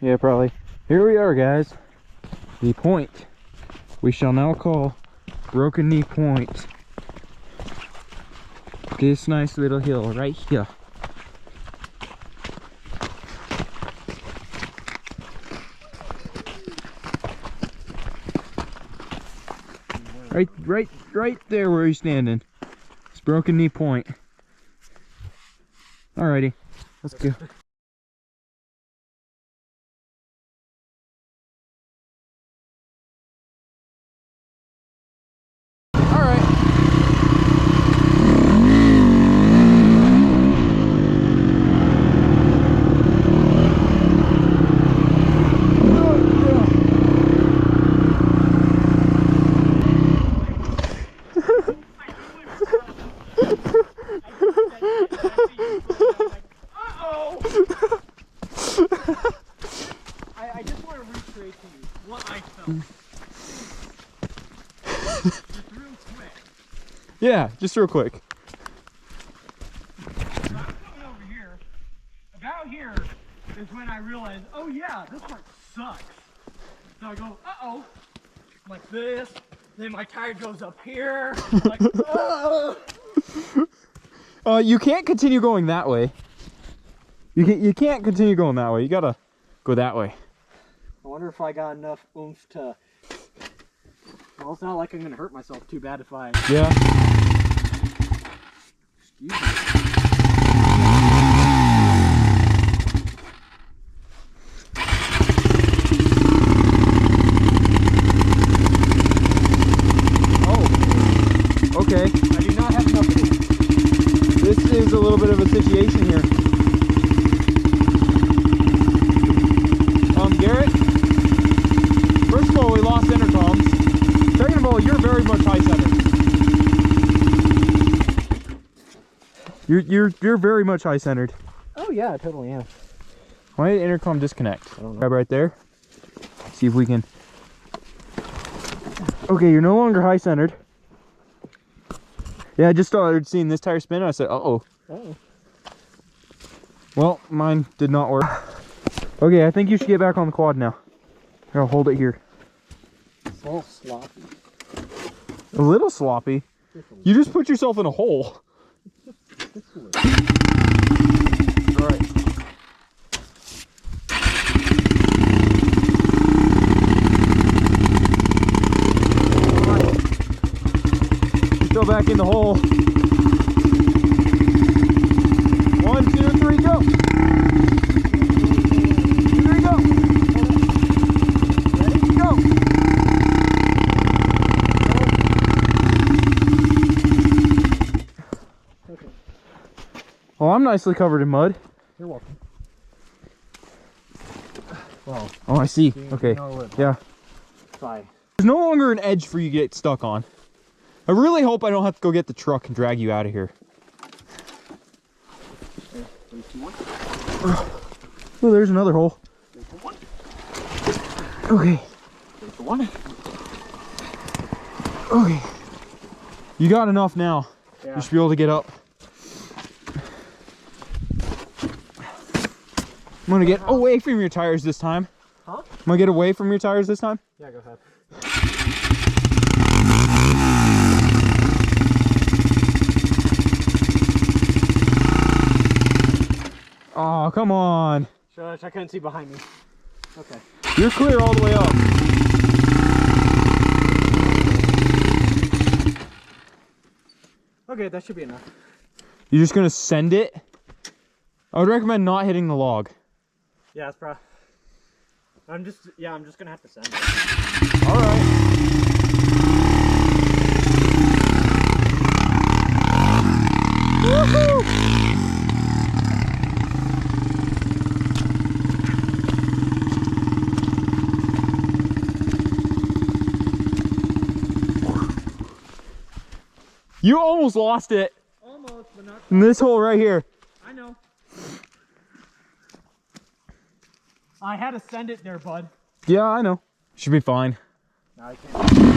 Yeah, probably. Here we are, guys. The point we shall now call Broken Knee Point. This nice little hill right here. Right there where he's standing. It's Broken Knee Point. Alrighty, let's go. I just want to recreate to you what I felt. Just real quick. Yeah, just real quick. So I'm coming over here. About here is when I realized, oh yeah, this part sucks. So I go, uh-oh, like this. Then my tire goes up here. Like, You can't continue going that way. You can't continue going that way. You gotta go that way. I wonder if I got enough oomph to... Well, it's not like I'm gonna hurt myself too bad if I... Yeah. Excuse me. Oh. Okay. I do not have enough oomph. This is a little bit of a situation here. Garrett, first of all, we lost intercoms. Second of all, you're very much high-centered. You're very much high-centered. Oh yeah, I totally am. Why did intercom disconnect? I don't know. Grab right there. See if we can. Okay, you're no longer high-centered. Yeah, I just started seeing this tire spin and I said, uh-oh. Uh-oh. Well, mine did not work. Okay, I think you should get back on the quad now. Here, I'll hold it here. It's a little sloppy. A little sloppy? You just put yourself in a hole. Alright. You fell back in the hole. 1, 2, 3, go! Well, I'm nicely covered in mud. You're welcome. Well, oh, I see. Okay. Yeah. Bye. There's no longer an edge for you to get stuck on. I really hope I don't have to go get the truck and drag you out of here. Oh, there's another hole. Okay. Okay. You got enough now. Yeah. You should be able to get up. I'm gonna get away from your tires this time. Huh? I'm gonna get away from your tires this time. Yeah, go ahead. Oh, come on. Shush, I couldn't see behind me. Okay. You're clear all the way up. Okay, that should be enough. You're just gonna send it? I would recommend not hitting the log. Yeah, it's probably... I'm just gonna have to send it. Alright. Woohoo! You almost lost it. Almost, but not. In this hole right here. I know. I had to send it there, bud. Yeah, I know. Should be fine. No, I can't.